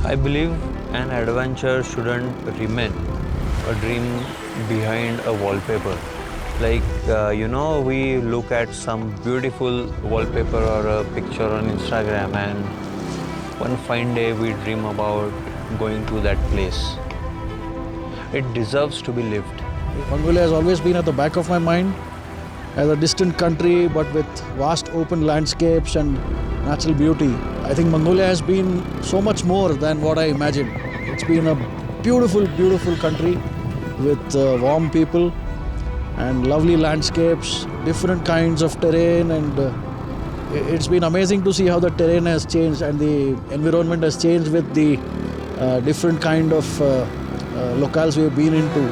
I believe an adventure shouldn't remain a dream behind a wallpaper. We look at some beautiful wallpaper or a picture on Instagram, and one fine day we dream about going to that place. It deserves to be lived. Mongolia has always been at the back of my mind as a distant country, but with vast open landscapes and natural beauty. I think Mongolia has been so much more than what I imagined. It's been a beautiful, beautiful country with warm people and lovely landscapes, different kinds of terrain, and it's been amazing to see how the terrain has changed and the environment has changed with the different kind of locales we've been into.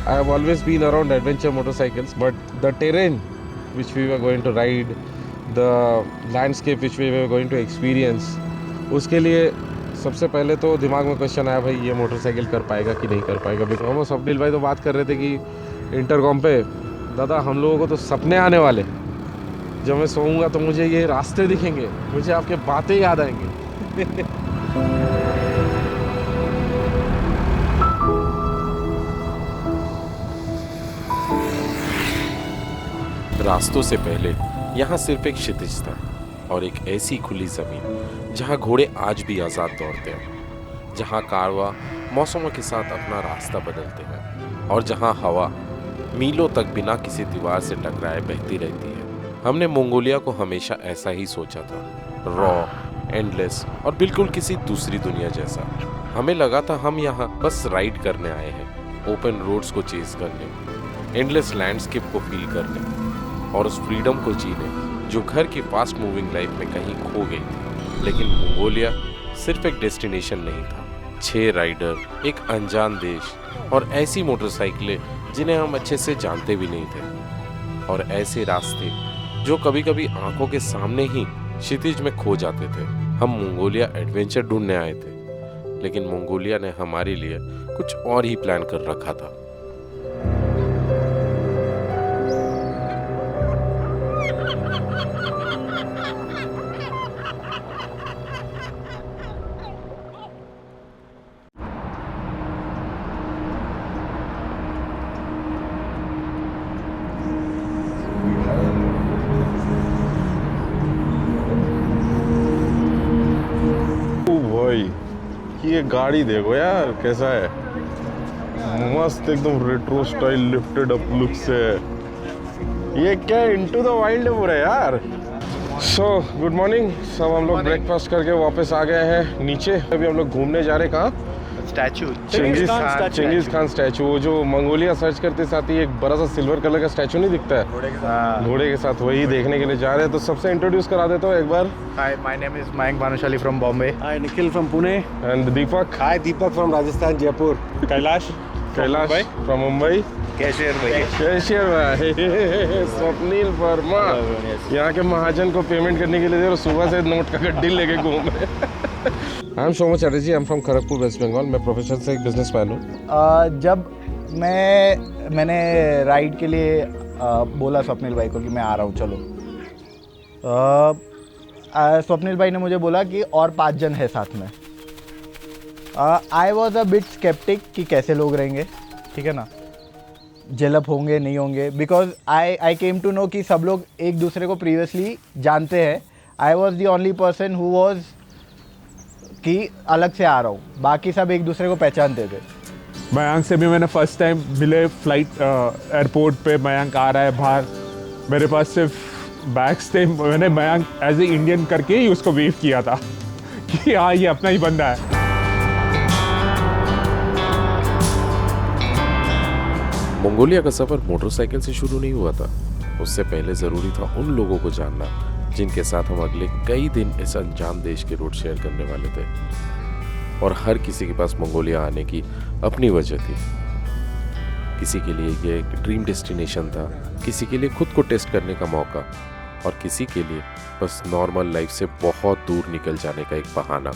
I have always been around adventure motorcycles, but the terrain which we were going to ride, the landscape which we were going to experience, उसके लिए सबसे पहले तो दिमाग में question आया, भाई ये मोटरसाइकिल कर पाएगा कि नहीं कर पाएगा। बिकॉज हम स्वप्निल भाई तो बात कर रहे थे कि इंटरकॉम पे, दादा हम लोगों को तो सपने आने वाले, जब मैं सोऊंगा तो मुझे ये रास्ते दिखेंगे, मुझे आपके बातें याद आएंगे। रास्तों से पहले यहाँ सिर्फ एक क्षितिज था और एक ऐसी खुली जमीन जहाँ घोड़े आज भी आज़ाद दौड़ते हैं, जहाँ कारवां मौसमों के साथ अपना रास्ता बदलते हैं और जहाँ हवा मीलों तक बिना किसी दीवार से टकराए बहती रहती है। हमने मंगोलिया को हमेशा ऐसा ही सोचा था, रॉ, एंडलेस और बिल्कुल किसी दूसरी दुनिया जैसा। हमें लगा था हम यहाँ बस राइड करने आए हैं, ओपन रोड्स को चेज करने, एंडलेस लैंडस्केप को फील करने और उस फ्रीडम को जीने जो घर की फास्ट मूविंग लाइफ में कहीं खो गई थी। लेकिन मंगोलिया सिर्फ एक डेस्टिनेशन नहीं था, 6 राइडर, एक अनजान देश और ऐसी मोटरसाइकिलें जिन्हें हम अच्छे से जानते भी नहीं थे, और ऐसे रास्ते जो कभी कभी आंखों के सामने ही क्षितिज में खो जाते थे। हम मंगोलिया एडवेंचर ढूंढने आए थे, लेकिन मंगोलिया ने हमारे लिए कुछ और ही प्लान कर रखा था। ये गाड़ी देखो यार कैसा है, मस्त एकदम retro style lifted up look से। ये क्या इनटू द वाइल्ड है पूरा यार। सो गुड मॉर्निंग सब, हम लोग ब्रेकफास्ट करके वापस आ गए हैं नीचे। अभी हम लोग घूमने जा रहे कहाँ? Statue, Chengiz Khan statue. वो जो मंगोलिया सर्च करते साथ ही एक बड़ा सा सिल्वर कलर का स्टैचू नहीं दिखता है घोड़े के साथ, वही देखने के लिए जा रहे हैं। तो सबसे इंट्रोड्यूस करा देता हूँ एक बार। Hi, my name is Mayank Bhanushali from Bombay. Hi, Nikhil from Pune. And Deepak. Hi, Deepak from Rajasthan Jaipur. Kailash from Mumbai. Cashier भाई। स्वप्निल वर्मा यहाँ के महाजन को पेमेंट करने के लिए सुबह से नोट का गड्डी लेके घूम रहे। I am Somo Chatterjee, I am from Kharagpur, West Bengal. मैं प्रोफेशन से एक बिजनेसमैन हूँ। जब मैंने राइड के लिए बोला स्वप्निल भाई को कि मैं आ रहा हूँ चलो, स्वप्निल भाई ने मुझे बोला कि और 5 जन है साथ में। I was a bit sceptic कि कैसे लोग रहेंगे, ठीक है ना, जेलअप होंगे नहीं होंगे, because I came to know कि सब लोग एक दूसरे को प्रीवियसली जानते हैं। I was the only person who was कि अलग से आ रहा हूँ, बाकी सब एक दूसरे को पहचानते थे। मयंक से भी मैंने फर्स्ट टाइम मिले फ्लाइट एयरपोर्ट पे। मयंक आ रहा है बाहर, मेरे पास सिर्फ बैग्स थे। मैंने मयंक एज ए इंडियन करके ही उसको वेव किया था कि हाँ ये अपना ही बंदा है। मंगोलिया का सफर मोटरसाइकिल से शुरू नहीं हुआ था, उससे पहले जरूरी था उन लोगों को जानना जिनके साथ हम अगले कई दिन इस अनजान देश के रोड शेयर करने वाले थे। और हर किसी के पास मंगोलिया आने की अपनी वजह थी। किसी के लिए ये एक ड्रीम डेस्टिनेशन था, किसी के लिए खुद को टेस्ट करने का मौका, और किसी के लिए बस नॉर्मल लाइफ से बहुत दूर निकल जाने का एक बहाना।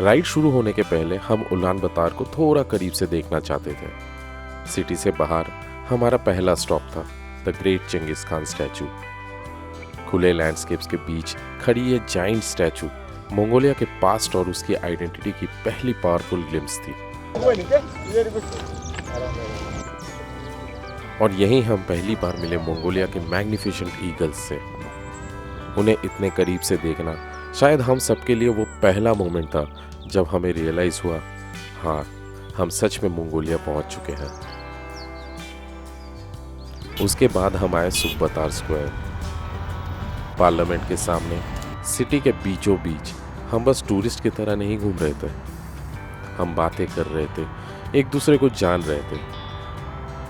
राइड शुरू होने के पहले हम उलान बतार को थोड़ा करीब से देखना चाहते थे। सिटी से बाहर हमारा पहला स्टॉप था the great Chengiz Khan statue. खुले लैंडस्केप्स के बीच खड़ी ये जाइंट स्टैचू मंगोलिया के पास्ट और उसकी आइडेंटिटी की पहली पावरफुल ग्लिम्स थी। और यहीं हम पहली बार मिले मंगोलिया के मैग्निफिसेंट ईगल्स से। उन्हें इतने करीब से देखना शायद हम सबके लिए वो पहला मोमेंट था जब हमें रियलाइज हुआ, हाँ, हम सच में मंगोलिया पहुंच चुके हैं। उसके बाद हम आए सुखबतार स्क्वायर, पार्लियामेंट के सामने, सिटी के बीचों बीच। हम बस टूरिस्ट की तरह नहीं घूम रहे थे, हम बातें कर रहे थे, एक दूसरे को जान रहे थे,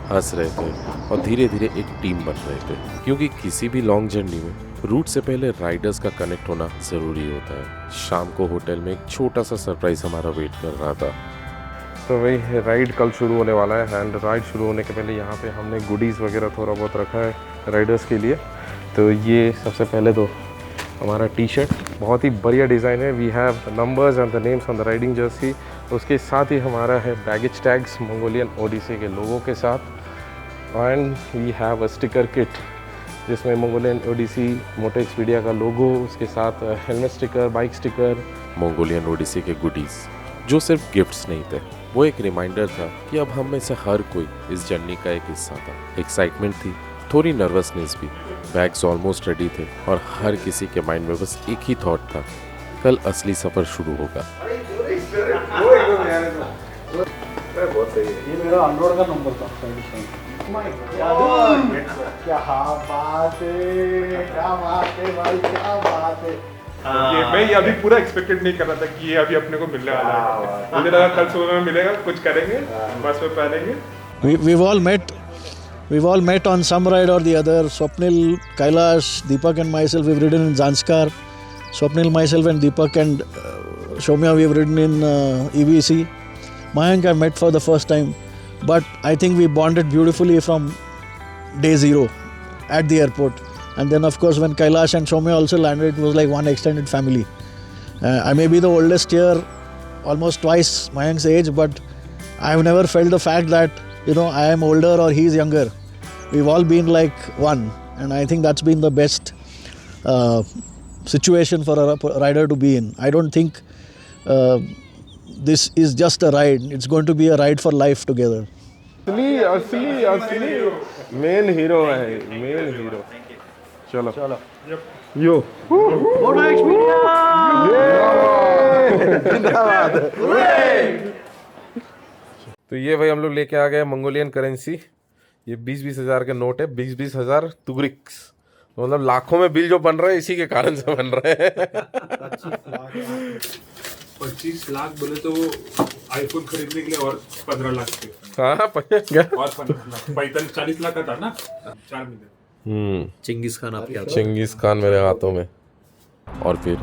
हंस रहे थे और धीरे धीरे एक टीम बन रहे थे। क्योंकि किसी भी लॉन्ग जर्नी में रूट से पहले राइडर्स का कनेक्ट होना ज़रूरी होता है। शाम को होटल में एक छोटा सा सरप्राइज हमारा वेट कर रहा था। तो वही राइड कल शुरू होने वाला है एंड राइड शुरू होने के पहले यहाँ पे हमने गुडीज़ वगैरह थोड़ा बहुत रखा है राइडर्स के लिए। तो ये सबसे पहले तो हमारा टी शर्ट, बहुत ही बढ़िया डिज़ाइन है। We have numbers and the names on the riding jersey. उसके साथ ही हमारा है बैगेज टैग्स मंगोलियन ओडिसी के लोगों के साथ। And we have a sticker kit जिसमें मंगोलियन ओडिसी मोटो एक्सपीडिया का लोगो, उसके साथ helmet sticker, bike sticker. Mongolian Odyssey के गुडीज़ जो सिर्फ गिफ्ट्स नहीं थे, वो एक रिमाइंडर था कि अब हम में से हर कोई इस जर्नी का एक हिस्सा था। एक्साइटमेंट थी, थोड़ी नर्वसनेस भी। बैग्स ऑलमोस्ट रेडी थे और हर किसी के माइंड में बस एक ही थॉट था, कल असली सफ़र शुरू होगा। ये मेरा अनरोड का नंबर था। क्या बात है, क्या बात है भाई, क्या बात है। मैं ये अभी पूरा एक्सपेक्टेड नहीं कर रहा था कि ये अभी अपने को मिलने वाला है। मुझे लगा कल सुबह में मिलेगा, कुछ करेंगे, बस में पहनेंगे। We've all met on some ride or the other. Swapnil, Kailash, Deepak and myself, we've ridden in Zanskar. Swapnil, myself and Deepak and Soumya, we've ridden in EBC. Mayank I met for the first time. But I think we bonded beautifully from day zero at the airport. And then of course when Kailash and Soumya also landed, it was like one extended family. I may be the oldest here, almost twice Mayank's age, but I've never felt the fact that, you know, I am older or he's younger. We've all been like one, and I think that's been the best situation for a rider to be in. I don't think this is just a ride. It's going to be a ride for life together. असली main hero है, main hero. चलो यो तो ये भाई हम लोग लेके आ गए मंगोलियन करेंसी। ये 20-20 हज़ार के नोट है, 20-20 हज़ार तुगरिक्स। तो मतलब लाखों में बिल जो बन रहा है इसी के कारण से बन रहे हैं। 25 लाख बोले तो वो आईफोन खरीदने के लिए और 15 लाख थे। हाँ और 40 लाख का था ना, 4 मिलियन। चिंगिस खान आप याद? चिंगिस खान मेरे हाथों में। और फिर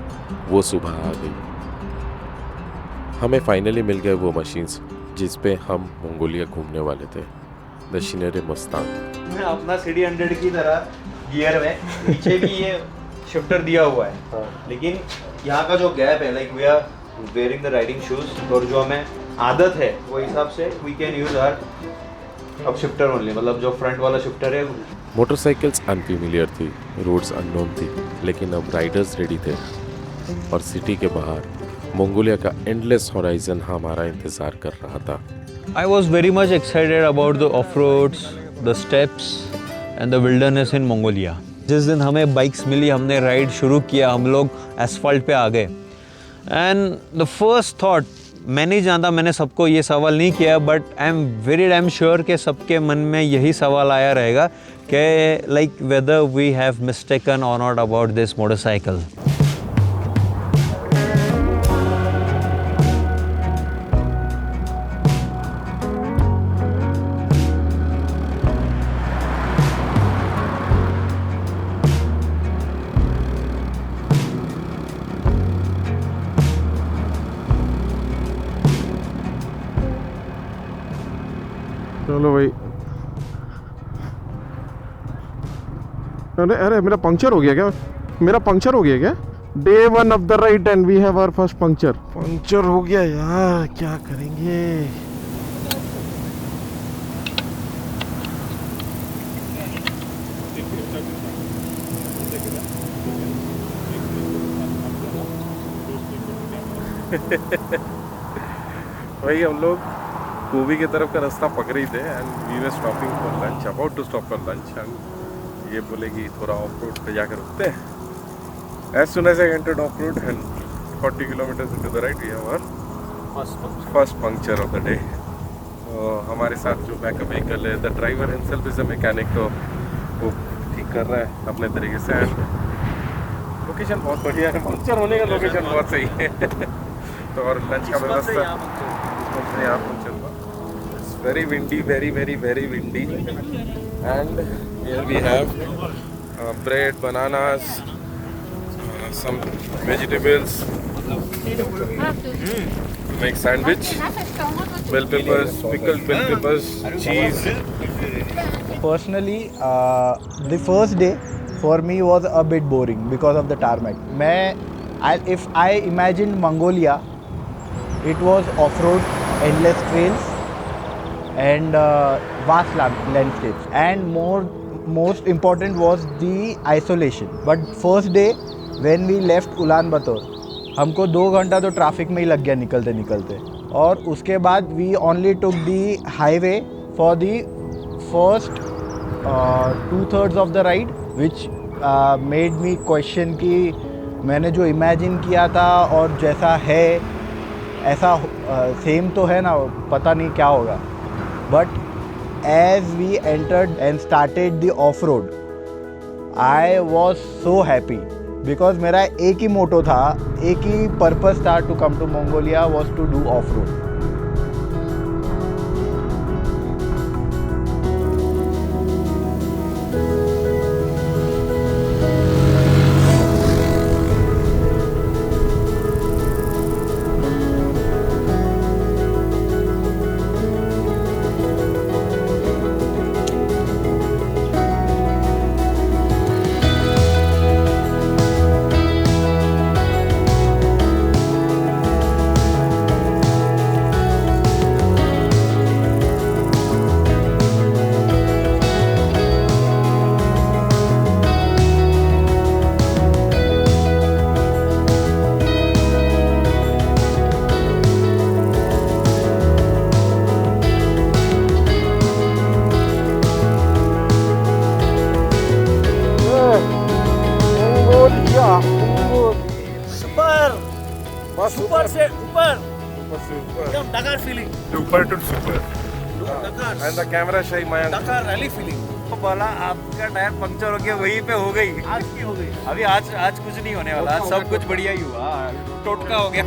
वो सुबह आ गई। हमें फाइनली मिल गए वो मशीन्स जिस पे हम मंगोलिया घूमने वाले थे, द शिनेरे मस्तांग। अपना सिटी 100 की तरह गियर में पीछे भी ये शिफ्टर दिया हुआ है, लेकिन यहाँ का जो गैप है, like we are wearing the riding shoes, और जो हमें आदत है वो हिसाब से we can use our up shifter only, मतलब जो फ्रंट वाला शिफ्टर है। मोटरसाइकिल्स अनफेमिलियर थी, रोड्स अननोन थी, लेकिन अब राइडर्स रेडी थे और सिटी के बाहर मंगोलिया का एंडलेस हॉराइजन हमारा इंतजार कर रहा था। I was very much excited about the off-roads, the steps and the wilderness in Mongolia. जिस दिन हमें बाइक्स मिली, हमने राइड शुरू किया, हम लोग एसफाल्ट पे आ गए। एंड द फर्स्ट थॉट, मैं नहीं जानता, मैंने सबको ये सवाल नहीं किया, but I am very damn sure कि सबके मन में यही सवाल आया रहेगा कि like whether we have mistaken और नॉट अबाउट दिस मोटरसाइकिल। चलो भाई। अरे मेरा पंक्चर हो गया क्या? मेरा पंक्चर हो गया क्या? Day 1 of the ride and we have our first puncture. Puncture हो गया यार, क्या करेंगे? वही हम लोग कोबी की तरफ का रास्ता पकड़ ही थे and we were stopping for lunch, about to stop for lunch and ये बोले कि थोड़ा ऑफ रोड पे जाकर रुकते हैं। As soon as I entered off road and 40 kilometres into the ride we have our first puncture of the day. हमारे साथ जो बैकअप व्हीकल है, the driver himself is a mechanic, तो वो ठीक कर रहा है अपने तरीके से एंड लोकेशन बहुत बढ़िया है, पंक्चर होने का लोकेशन बहुत सही है। तो और लंच का व्यवस्था यहाँ पंक्चर हुआ। It's very windy, very very very windy and here we have bread, bananas, some vegetables, make sandwich, bell peppers, pickled bell peppers, cheese. Personally, the first day for me was a bit boring because of the tarmac. If I imagined Mongolia, it was off-road, endless trails, and vast landscapes. And most important was the isolation. But first day, when we left Ulaanbaatar, हमको 2 घंटा तो traffic में ही लग गया निकलते निकलते, और उसके बाद we only took the highway for the first 2/3 of the ride, which made me question कि मैंने जो इमेजिन किया था और जैसा है ऐसा सेम तो है ना, पता नहीं क्या होगा। But as we entered and started the off road, I was so happy because मेरा एक ही मोटो था, एक ही पर्पस था to come to Mongolia was to do off road. ऊपर से ऊपर एकदम डकार फीलिंग, ऊपर to super Dakar and the camera शाही माया डकार रैली फीलिंग। तो बोला आपका टायर पंक्चर हो गया, वहीं पे हो गई। आज की हो गई, अभी आज कुछ नहीं होने वाला, आज सब कुछ बढ़िया ही हुआ, टोटका हो गया।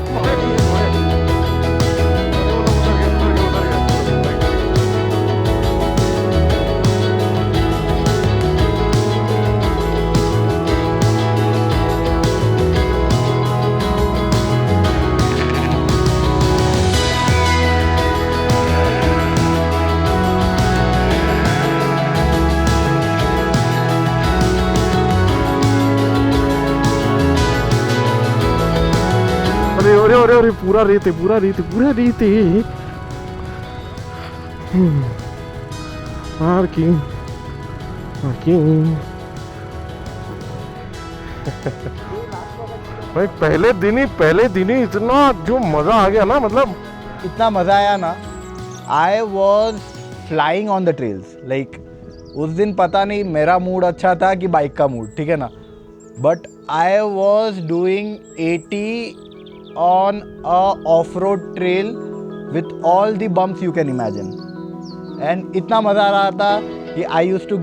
अरे पूरा रेत है, पूरा रेत है, पूरा रेत है। पार्किंग भाई पहले दिन ही इतना जो मजा आ गया ना, मतलब इतना मज़ा आया ना, I was flying on the trails. Like उस दिन पता नहीं मेरा मूड अच्छा था कि बाइक का मूड, ठीक है ना, but I was doing 80 on a off-road trail with all the bumps you can imagine, and इतना मज़ा आ रहा था कि I used to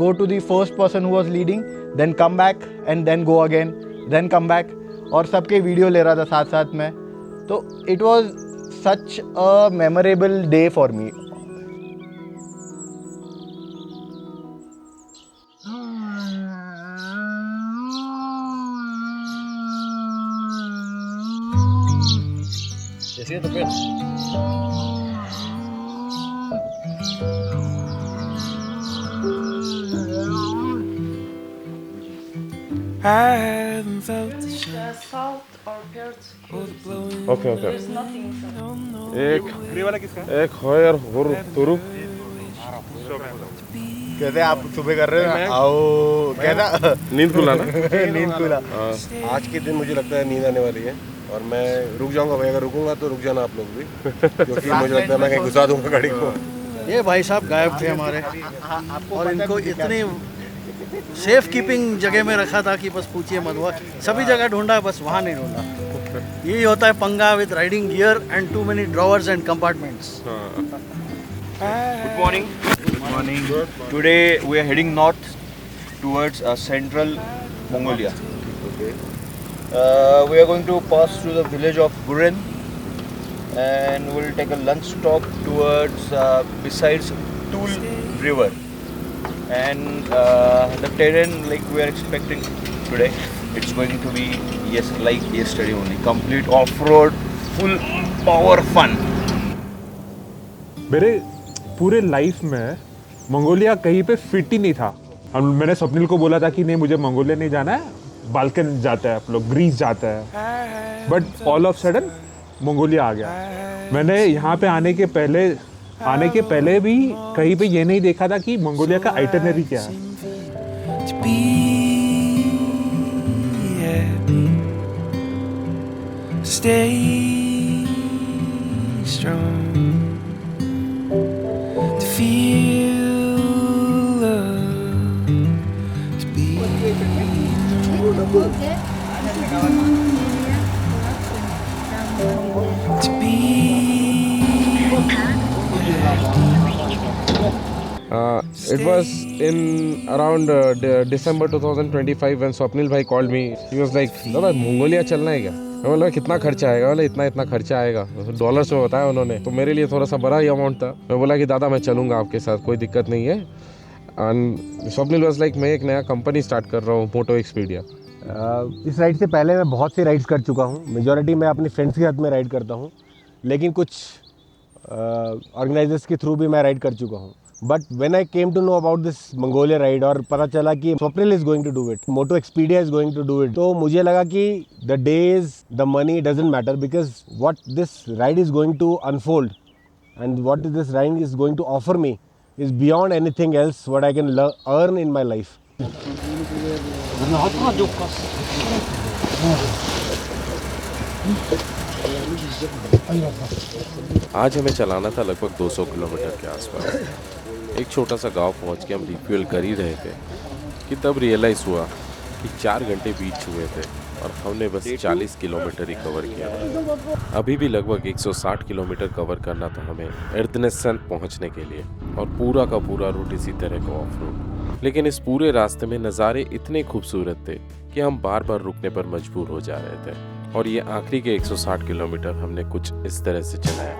go to the first person who was leading, then come back and then go again, then come back, और सबके video ले रहा था साथ साथ में। तो it was such a memorable day for me. तो फिर I haven't felt the salt or dirt. Okay There's nothing inside. एक हो यार तुरु कैसे आप सुबह कर रहे हो? आओ कैसा नींद खुला ना। नींद खुला। आज के दिन मुझे लगता है नींद आने वाली है, और मैं रुक जाऊंगा भाई, अगर रुकूंगा तो रुक जाना आप लोग भी क्योंकि मुझे लगता है मैं कहीं घुसा दूंगा गाड़ी को। ये भाई साहब गायब थे हमारे और इनको इतनी सेफ कीपिंग जगह में रखा था कि बस पूछिए मत। हुआ सभी जगह ढूंढा, बस वहाँ नहीं ढूंढा। यही होता है पंगा with riding gear and too many drawers and compartments. Good morning. Good morning. Today we are heading north towards central Mongolia. We are going to pass through the village of Buren and we'll take a lunch stop towards besides Tool River. And the terrain like we are expecting today, it's going to be like yesterday only. Complete off-road, full power fun. मेरे पूरे life में Mongolia कहीं पे fit ही नहीं था। मैंने स्वप्निल को बोला था कि नहीं मुझे मंगोलिया नहीं जाना है, बाल्कन जाता है, आप लोग ग्रीस जाता है, but all of sudden Mongolia आ गया। मैंने यहाँ पे आने के पहले भी कहीं पे ये नहीं देखा था कि मंगोलिया का आइटनरी क्या है। to be happy, stay strong, to feel love, to be to be It was in around December 2025 when Swapnil bhai called me. He was like, दादा मंगोलिया चलना है क्या? मैं बोला कितना खर्चा आएगा? बोला इतना खर्चा आएगा, डॉलर्स में बताया उन्होंने। तो मेरे लिए थोड़ा सा बड़ा ही अमाउंट था। मैं बोला कि दादा मैं चलूँगा आपके साथ, कोई दिक्कत नहीं है। एंड स्वप्निल वाज लाइक मैं एक नया कंपनी स्टार्ट कर रहा हूँ, मोटो एक्सपीडिया। इस राइड से पहले मैं बहुत सी राइड्स कर चुका हूँ। मेजॉरिटी मैं अपने फ्रेंड्स के साथ में राइड करता हूँ, लेकिन कुछ ऑर्गेनाइजर्स के थ्रू भी मैं राइड कर चुका हूँ। But when I came to know about this Mongolia ride और पता चला कि Swapnil is going to do it, Moto Expedia is going to do it, तो मुझे लगा कि the days the money doesn't matter, because what this ride is going to unfold and what this ride is going to offer me is beyond anything else what I can earn in my life. आज हमें चलाना था लगभग 200 kilometre के आसपास। एक छोटा सा गांव पहुंच के हम रिफ्यूल कर ही रहे थे कि तब रियलाइज़ हुआ कि 4 घंटे बीत चुके थे और हमने बस 40 किलोमीटर ही कवर किया। अभी भी लगभग 160 किलोमीटर कवर करना था हमें एर्दनेसन पहुंचने के लिए, और पूरा का पूरा रूट इसी तरह का ऑफ रोड। लेकिन इस पूरे रास्ते में नज़ारे इतने खूबसूरत थे कि हम बार बार रुकने पर मजबूर हो जा रहे थे, और ये आखिरी के 160 किलोमीटर हमने कुछ इस तरह से चलाया।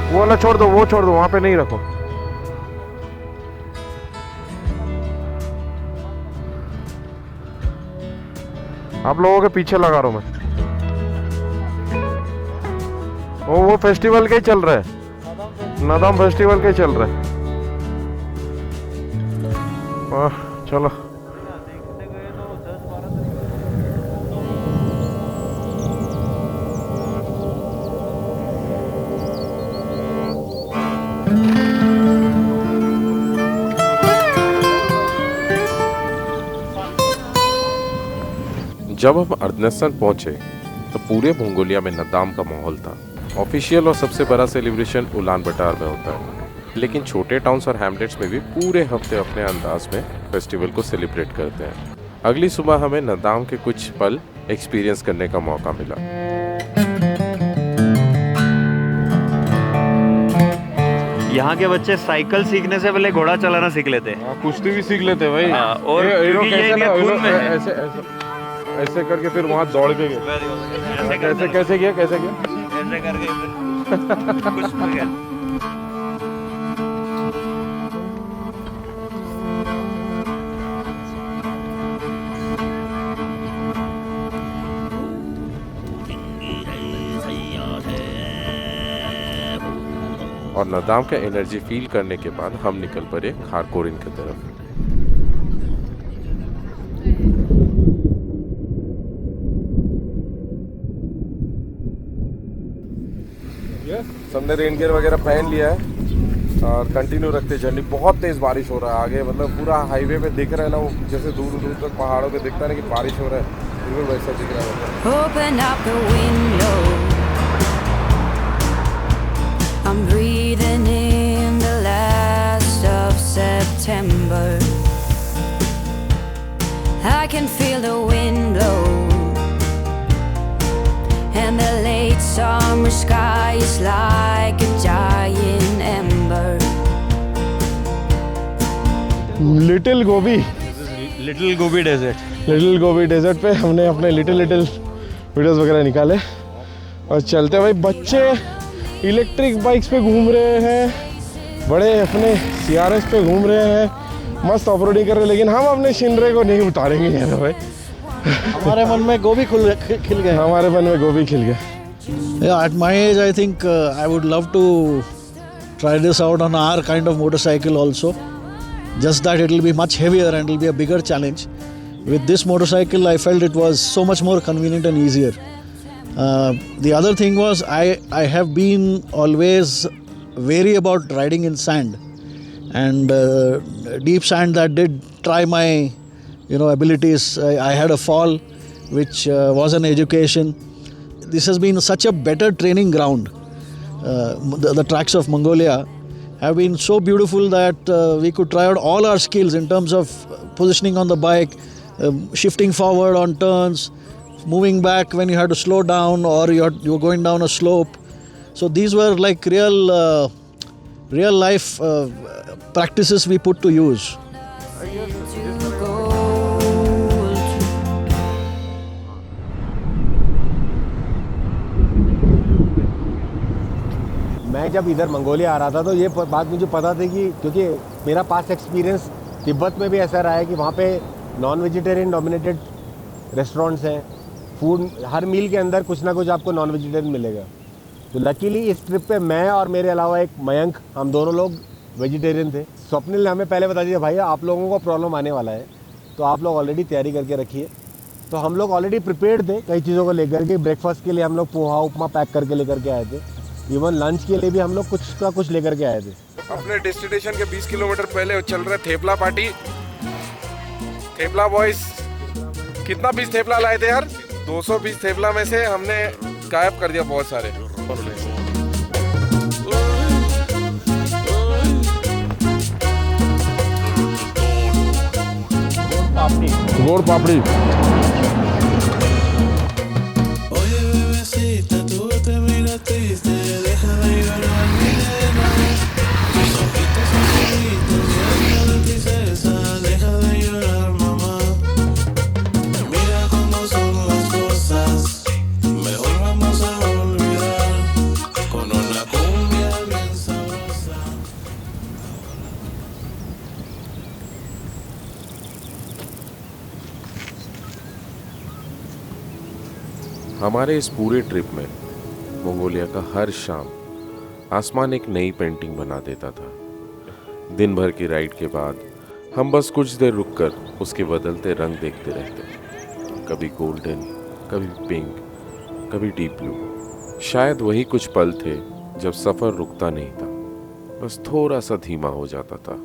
वो वाला छोड़ दो, वहाँ पे नहीं रखो। आप लोगों के पीछे लगा रहा हूँ मैं। वो फेस्टिवल के ही चल रहा है, नादाम फेस्टिवल के ही चल रहा है। चलो जब हम अर्दनेसन पहुंचे तो पूरे मंगोलिया में नदाम का माहौल था। ऑफिशियल और सबसे बड़ा सेलिब्रेशन उलान बटार में होता है, लेकिन छोटे टाउन्स और हैमलेट्स में भी पूरे हफ्ते अपने अंदाज में फेस्टिवल को सेलिब्रेट करते हैं। अगली सुबह हमें नदाम के कुछ पल एक्सपीरियंस करने का मौका मिला। यहाँ के बच्चे साइकिल सीखने से पहले घोड़ा चलाना सीख लेते हैं। कुश्ती भी सीख लेते भाई। और क्योंकि ये इनके खून में है। ऐसे करके फिर वहाँ दौड़ के गए। कैसे किया ऐसे करके कुछ बगैर। और नदाम का एनर्जी फील करने के बाद हम निकल पड़े खारकोरिन की तरफ। सबने रेन गियर वगैरह पहन लिया है और कंटिन्यू रखते जर्नी। बहुत तेज बारिश हो रहा है आगे, मतलब पूरा हाईवे पे दिख रहा है ना, वो जैसे दूर दूर तक पहाड़ों पे दिखता है ना कि बारिश हो रहा है, बिल्कुल वैसा दिख रहा है। Open up the window. I'm breathing in the last of September. I can feel the wind blow, and the late summer sky is like a giant ember. Little Gobi, little Gobi desert. Little Gobi desert पे हमने अपने little videos वगैरह निकाले और चलते भाई। बच्चे electric bikes पे घूम रहे हैं, बड़े अपने CRS पे घूम रहे हैं, मस्त ऑफरोडिंग कर रहे हैं, लेकिन हम अपने शिनरे को नहीं उतारेंगे यहाँ भाई। हमारे मन में गोभी खिल गए। हमारे मन में गोभी खिल गए। Yeah, at my age, I think I would love to try this out on our kind of motorcycle also. Just that it will be much heavier and it will be a bigger challenge. With this motorcycle, I felt it was so much more convenient and easier. The other thing was I have been always wary about riding in sand, and deep sand that did try my abilities. I had a fall, which was an education. This has been such a better training ground. The tracks of Mongolia have been so beautiful that we could try out all our skills in terms of positioning on the bike, shifting forward on turns, moving back when you had to slow down or you're going down a slope. So these were like real life practices we put to use. मैं जब इधर Mongolia आ रहा था तो ये बात मुझे पता थी कि क्योंकि मेरा पास्ट एक्सपीरियंस तिब्बत में भी ऐसा रहा है कि वहाँ पे नॉन वेजिटेरियन डोमिनेटेड रेस्टोरेंट्स हैं। फूड हर मील के अंदर कुछ ना कुछ आपको नॉन वेजिटेरियन मिलेगा। तो लकीली इस ट्रिप पे मैं और मेरे अलावा एक मयंक, हम दोनों लोग वेजिटेरियन थे। स्वप्निल ने हमें पहले बता दिया, भाई आप लोगों को प्रॉब्लम आने वाला है, तो आप लोग ऑलरेडी तैयारी करके रखिए। तो हम लोग ऑलरेडी प्रिपेयर्ड थे कई चीज़ों को लेकर के। ब्रेकफास्ट के लिए हम लोग पोहा उपमा पैक करके लेकर के आए थे। इवन लंच के लिए भी हम लोग कुछ का कुछ लेकर के आए थे। अपने डेस्टिनेशन के 20 किलोमीटर पहले चल रहे थेपला पार्टी। थेपला बॉयज कितना पीस थेपला लाए थे यार? 200 पीस थेपला में से हमने गायब कर दिया बहुत सारे। गोड़ पापड़ी। हमारे इस पूरे ट्रिप में मंगोलिया का हर शाम आसमान एक नई पेंटिंग बना देता था। दिन भर की राइड के बाद हम बस कुछ देर रुककर उसके बदलते रंग देखते रहते, कभी गोल्डन, कभी पिंक, कभी डीप ब्लू। शायद वही कुछ पल थे जब सफ़र रुकता नहीं था, बस थोड़ा सा धीमा हो जाता था।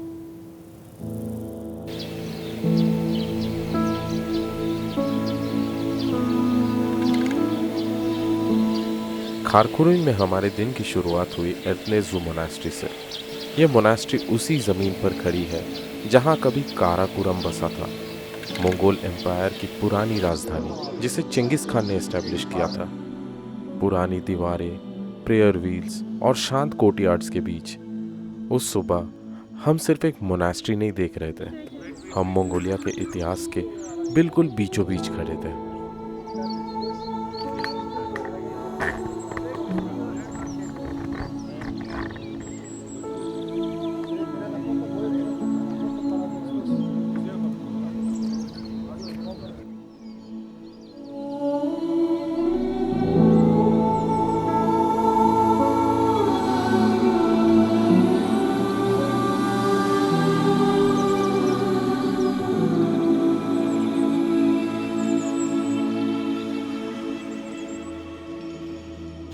खारकोरिन में हमारे दिन की शुरुआत हुई एर्थनेजू मोनास्ट्री से। यह मोनास्ट्री उसी ज़मीन पर खड़ी है जहां कभी काराकोरम बसा था, मंगोल एम्पायर की पुरानी राजधानी जिसे चिंगिस खान ने एस्टैब्लिश किया था। पुरानी दीवारें, प्रेयर व्हील्स और शांत कोर्टयार्ड्स के बीच उस सुबह हम सिर्फ एक मोनास्ट्री नहीं देख रहे थे, हम मंगोलिया के इतिहास के बिल्कुल बीचों बीच खड़े थे।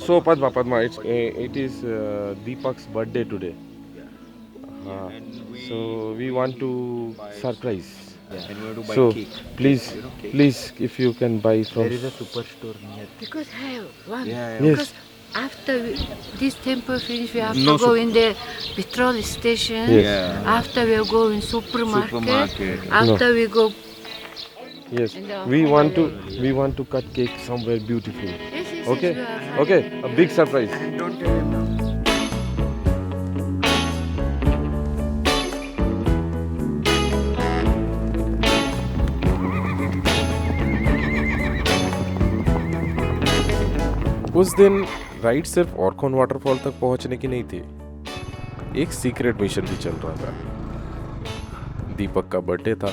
So Padma, it is Deepak's birthday today. So we want to surprise. And we have to buy So cake. please, Cake. please, if you can buy from. There is a superstore near. Because I have one. Yeah. Because after this temple finish, we have No to go in the petrol station. Yes. Yeah. After we go in supermarket. Supermarket. After we go. Yes, And the we final want to cut cake somewhere beautiful. Yes, yes, Okay, yes, we are okay, fine. a big surprise. Don't tell him now. उस दिन ride सिर्फ ऑर्कोन waterfall तक पहुंचने की नहीं थी, एक secret mission भी चल रहा था। दीपक का बर्थडे था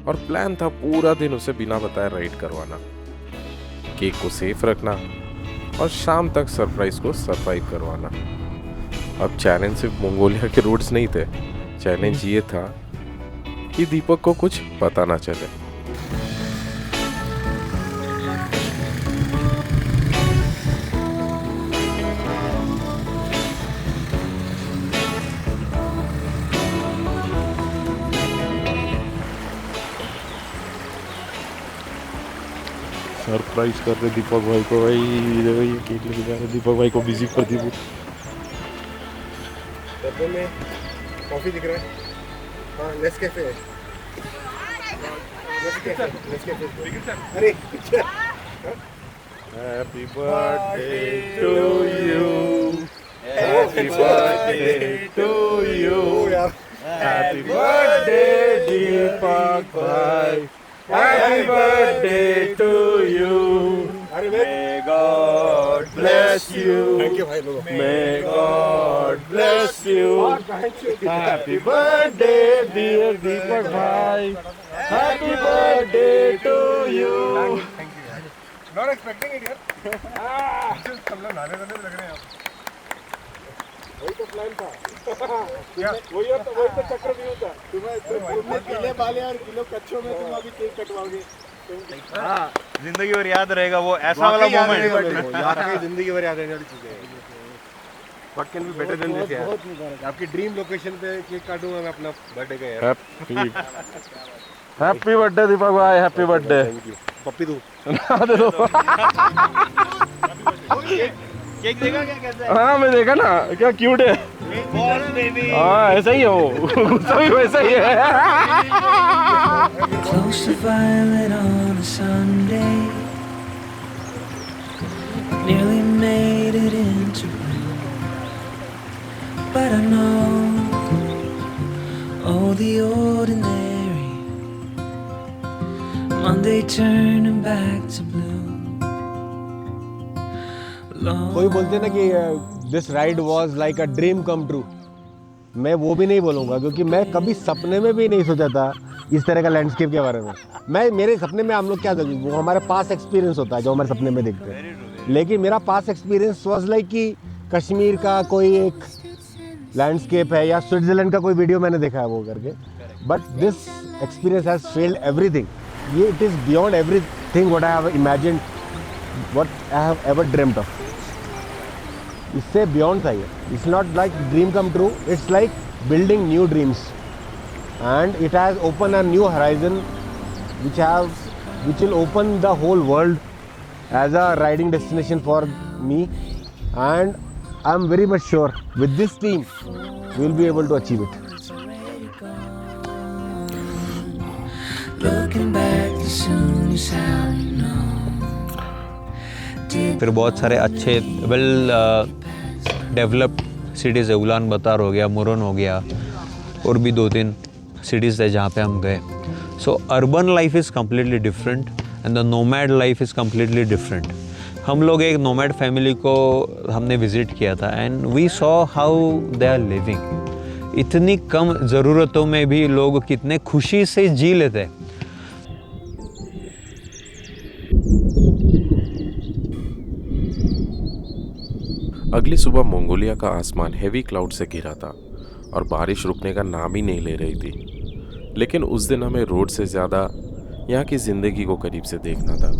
और प्लान था पूरा दिन उसे बिना बताए राइड करवाना, केक को सेफ रखना और शाम तक सरप्राइज को सरवाइव करवाना। अब चैलेंज सिर्फ मंगोलिया के रोड्स नहीं थे, चैलेंज ये था कि दीपक को कुछ पता ना चले। सरप्राइज कर रहे दीपक भाई को, भाई ये केक लेके जा रहे दीपक भाई को, बिजी कर दी। डब्बे में कॉफी दिख रहा है। हाँ, नेस्कैफे है। नेस्कैफे। अरे happy birthday to you, happy birthday to you, happy birthday Deepak भाई, happy birthday to you, May God bless you, thank you भाई लोगों। may God bless you, happy birthday dear दीपक भाई, happy birthday to you। Not expecting it यार। हम लोग नारे लग रहे हैं। वही तो प्लान था। वही तो चक्र भी होता। तुम्हें किले वाले और किलो कच्चों में तुम अभी केक कटवाओगे। हाँ, जिंदगी भर याद रहेगा वो ऐसा वाला मोमेंट। यार जिंदगी भर याद रहने वाली चीजें हैं। What can be better than this यार? आपकी ड्रीम लोकेशन पे केक काटूंगा मैं अपना बर्थडे का यार। हैप्पी बर्थडे दीपक भाई, हैप्पी बर्थडे। Thank you. पप्पी दो। दे दो। केक देगा क्या, कैसा है? हाँ मैं देखा ना, क्या क्यूट है। हाँ ऐसा ही है वो, गुस्सा भी वैसा ही है। Close to violet on a Sunday. Nearly made it into blue. But I know, oh the ordinary. Monday turning back to blue. कोई बोलते ना कि this ride was like a dream come true, मैं वो भी नहीं बोलूँगा क्योंकि मैं कभी सपने में भी नहीं सोचा था इस तरह का लैंडस्केप के बारे में। मैं मेरे सपने में हम लोग क्या था, वो हमारे पास एक्सपीरियंस होता है जो हमारे सपने में देखते हैं, लेकिन मेरा पास एक्सपीरियंस वॉज लाइक कि कश्मीर का कोई एक लैंडस्केप है या स्विट्ज़रलैंड का कोई वीडियो मैंने देखा है वो करके, but this experience has failed everything. ये it is beyond everything what I have imagined, what I have ever dreamed of. इससे बियॉन्ड था ये। It's not like dream come true, it's like building new dreams and it has opened a new horizon which will open the whole world as a riding destination for me, and I'm very much sure with this team we will be able to achieve it. Looking back as soon as how you know. फिर बहुत सारे अच्छे well developed cities है, Ulan बतर हो गया, मुरन हो गया, और भी 2-3 सिटीज़ है जहाँ पे हम गए। सो urban life is completely different and the nomad life is completely different. हम लोग एक नोमैड फैमिली को हमने विज़िट किया था and we saw how they are living. इतनी कम ज़रूरतों में भी लोग कितने खुशी से जी लेते हैं। अगली सुबह मंगोलिया का आसमान हेवी क्लाउड से घिरा था और बारिश रुकने का नाम ही नहीं ले रही थी, लेकिन उस दिन हमें रोड से ज़्यादा यहाँ की ज़िंदगी को करीब से देखना था।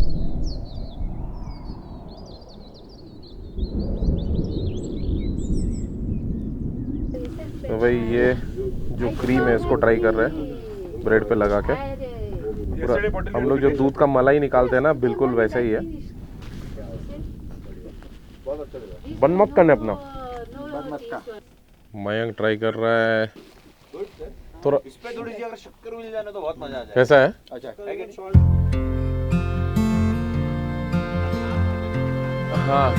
तो भाई ये जो क्रीम है इसको ट्राई कर रहे हैं ब्रेड पे लगा के। पूरा हम लोग जो दूध का मलाई निकालते हैं ना, बिल्कुल वैसा ही है। बंद मत करने अपना। मयंक ट्राई कर रहा है थोड़ा। इस पे थोड़ी सी अगर शक्कर मिल जाए तो बहुत मजा आ जाए। कैसा है? अच्छा, हाँ।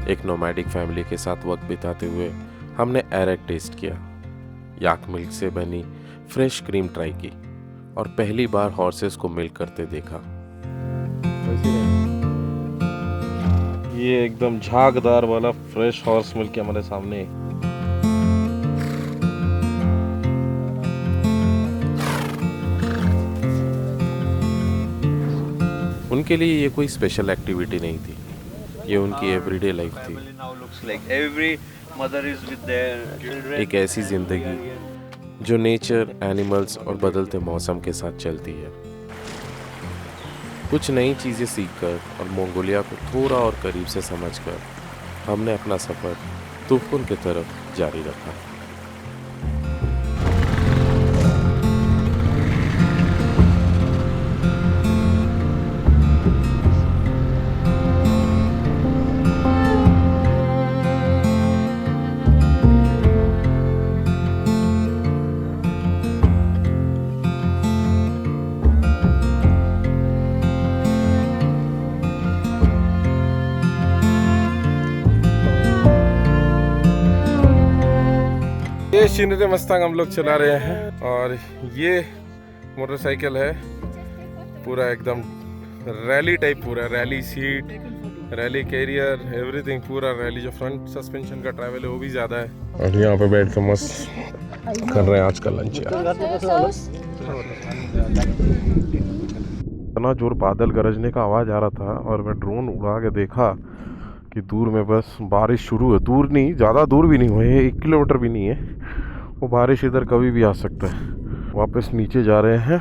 एक नोमैडिक फैमिली के साथ वक्त बिताते हुए हमने एरेक टेस्ट किया, याक मिल्क से बनी फ्रेश क्रीम ट्राई की और पहली बार हॉर्सेस को मिल्क करते देखा। ये एकदम झागदार वाला फ्रेश हॉर्स मिल्क हमारे सामने। उनके लिए ये कोई स्पेशल एक्टिविटी नहीं थी, ये उनकी एवरीडे लाइफ थी। एक ऐसी जिंदगी जो नेचर, एनिमल्स और बदलते मौसम के साथ चलती है। कुछ नई चीज़ें सीखकर और मंगोलिया को थोड़ा और करीब से समझकर हमने अपना सफ़र तुफकुन की तरफ जारी रखा। ये शिनरे मस्तांग हम लोग चला रहे हैं और ये मोटरसाइकिल है पूरा एकदम रैली टाइप, पूरा rally seat, rally carrier, everything पूरा रैली। जो फ्रंट सस्पेंशन का ट्रैवल है वो भी ज़्यादा है। और यहाँ पे बैठ के मस्त कर रहे हैं आज का लंच। इतना जोर बादल गरजने का आवाज़ आ रहा था और मैं ड्रोन उड़ा के देखा कि दूर में बस बारिश शुरू है। दूर नहीं, ज़्यादा दूर भी नहीं हुए, 1 किलोमीटर भी नहीं है। वो बारिश इधर कभी भी आ सकता है। वापस नीचे जा रहे हैं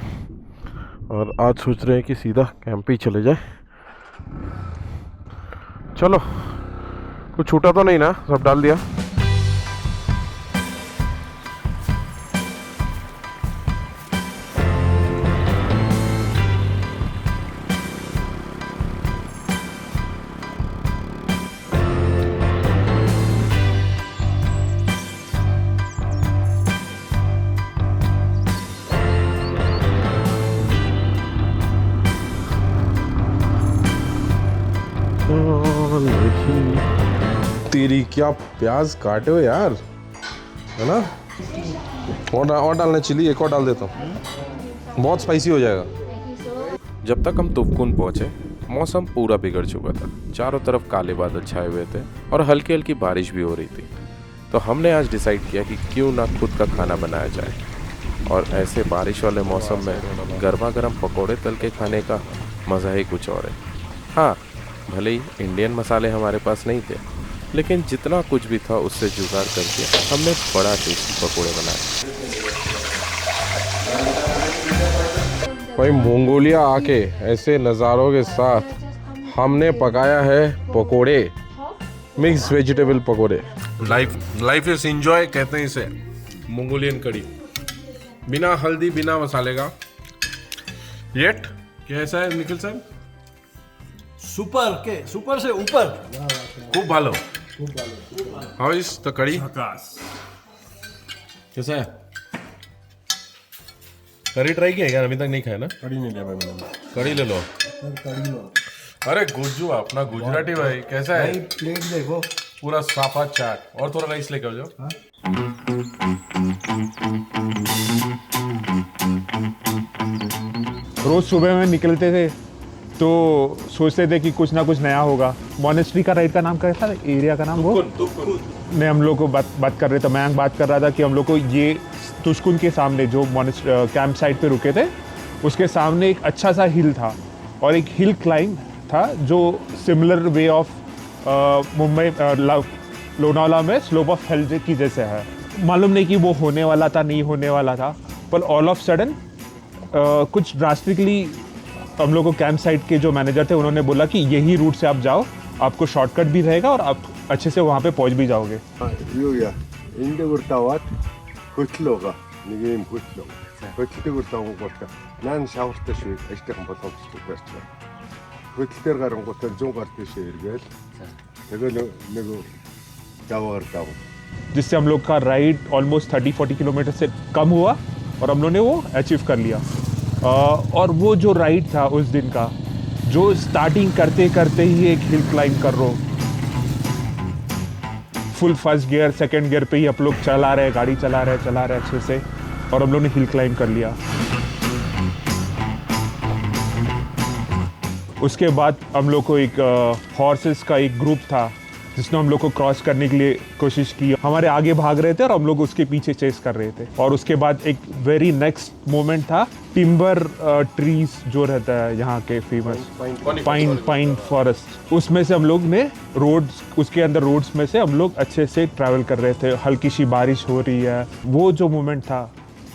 और आज सोच रहे हैं कि सीधा कैंप पे ही चले जाए। चलो, कुछ छूटा तो नहीं ना, सब डाल दिया। तेरी क्या प्याज काटे हो यार, है ना? और डालना चिली, एक और डाल देता हूँ, बहुत स्पाइसी हो जाएगा। जब तक हम तुफकुन पहुंचे मौसम पूरा बिगड़ चुका था। चारों तरफ काले बादल छाए हुए थे और हल्की हल्की बारिश भी हो रही थी। तो हमने आज डिसाइड किया कि क्यों ना खुद का खाना बनाया जाए और ऐसे बारिश वाले मौसम में गर्मा गर्म पकौड़े तल के खाने का मज़ा ही कुछ और है। हाँ, भले ही इंडियन मसाले हमारे पास नहीं थे, लेकिन जितना कुछ भी था उससे जुगाड़ करके हमने बड़ा टेस्टी पकौड़े बनाए। भाई मंगोलिया आके ऐसे नज़ारों के साथ हमने पकाया है पकोड़े, मिक्स वेजिटेबल पकोड़े। लाइफ इज एंजॉय कहते हैं इसे, मंगोलियन कड़ी, बिना हल्दी बिना मसाले का। येट कैसा है निखिल साहब? सुपर से ऊपर, खूब भालो। हाउ इज द कड़ी? कैसा है? कड़ी ट्राई किया क्या? अभी तक नहीं खाया ना? कड़ी नहीं लिया भाई मैंने। कड़ी ले लो। अरे गुज्जू अपना गुजराती भाई, कैसा है? प्लेट देखो, पूरा साफा चाट। और थोड़ा राइस लेके आओ जाओ। रोज सुबह में निकलते थे तो सोचते थे कि कुछ ना कुछ नया होगा। मॉनेस्ट्री का राइड का नाम क्या था, एरिया का नाम? वो नहीं, हम लोग को बात कर रहे थे, मैं बात कर रहा था कि हम लोग को ये तुस्कुन के सामने जो कैंप साइट पे रुके थे उसके सामने एक अच्छा सा हिल था और एक हिल क्लाइंब था जो similar way of Mumbai Lonavala में स्लोप ऑफ हेल्थ की जैसे है। मालूम नहीं कि वो होने वाला था नहीं होने वाला था, पर ऑल ऑफ सडन कुछ ड्रास्टिकली हम लोग को कैंप साइट के जो मैनेजर थे उन्होंने बोला कि यही रूट से आप जाओ, आपको शॉर्टकट भी रहेगा और आप अच्छे से वहाँ पे पहुँच भी जाओगे। 인데 그렇다왔 хөтлөөгөө нэг юм хөтлөө. Хөтлөлтөөр тавангууд наан шавартай шиг ажлын боломжтой байж байна. Хөтлөлтөөр гарангуудаа 100 гар тийш эргээл. Тэгэл нэг जावर का जिससे हम लोग का राइड ऑलमोस्ट 30-40 किलोमीटर से कम हुआ और हम लोगों ने वो अचीव कर लिया। और वो जो राइड था उस दिन का, जो स्टार्टिंग करते करते ही एक हिल क्लाइंब कर रहे, full first gear second gear पे ही आप लोग चला रहे, गाड़ी चला रहे अच्छे से, और हम लोग ने हिल क्लाइंब कर लिया। उसके बाद हम लोग को एक हॉर्सेस का एक ग्रुप था जिसने हम लोग को क्रॉस करने के लिए कोशिश की। हमारे आगे भाग रहे थे और हम लोग उसके पीछे चेस कर रहे थे। और उसके बाद एक वेरी नेक्स्ट मोमेंट था टिम्बर ट्रीज जो रहता है यहाँ के फेमस पाइन फॉरेस्ट, उसमें से हम लोग ने रोड्स, उसके अंदर रोड्स में से हम लोग अच्छे से ट्रैवल कर रहे थे। हल्की सी बारिश हो रही है। वो जो मोमेंट था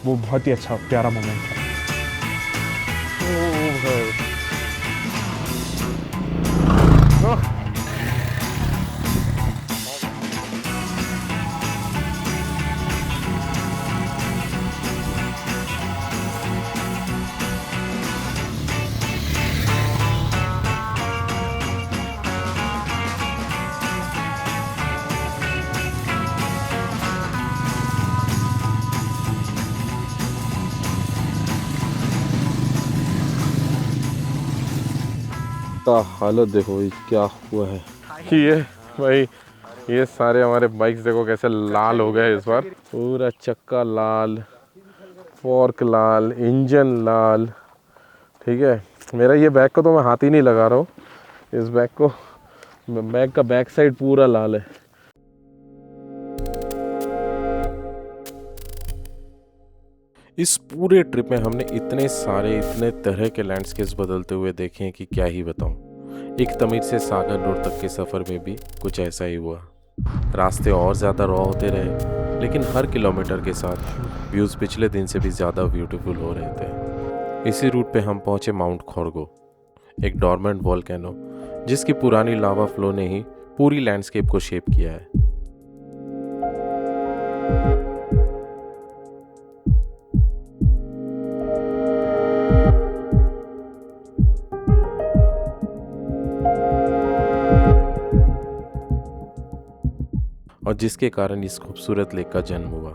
वो बहुत ही अच्छा प्यारा मोमेंट था। हालत देखो क्या हुआ है। ये भाई ये सारे हमारे बाइक्स देखो कैसे लाल हो गए इस बार। पूरा चक्का लाल, फॉर्क लाल, इंजन लाल। ठीक है, मेरा ये बैग को तो मैं हाथ ही नहीं लगा रहा हूँ। इस बैग को, बैग का बैक साइड पूरा लाल है। इस पूरे ट्रिप में हमने इतने तरह के लैंडस्केप्स बदलते हुए देखे हैं कि क्या ही बताऊं। एक तमिल से सागर नूर तक के सफ़र में भी कुछ ऐसा ही हुआ। रास्ते और ज़्यादा रॉ होते रहे, लेकिन हर किलोमीटर के साथ व्यूज़ पिछले दिन से भी ज़्यादा ब्यूटीफुल हो रहे थे। इसी रूट पे हम पहुँचे माउंट खोरगो, एक डॉर्मेंट वॉल्केनो जिसकी पुरानी लावा फ्लो ने ही पूरी लैंडस्केप को शेप किया है। और जिसके कारण इस खूबसूरत लेक का जन्म हुआ।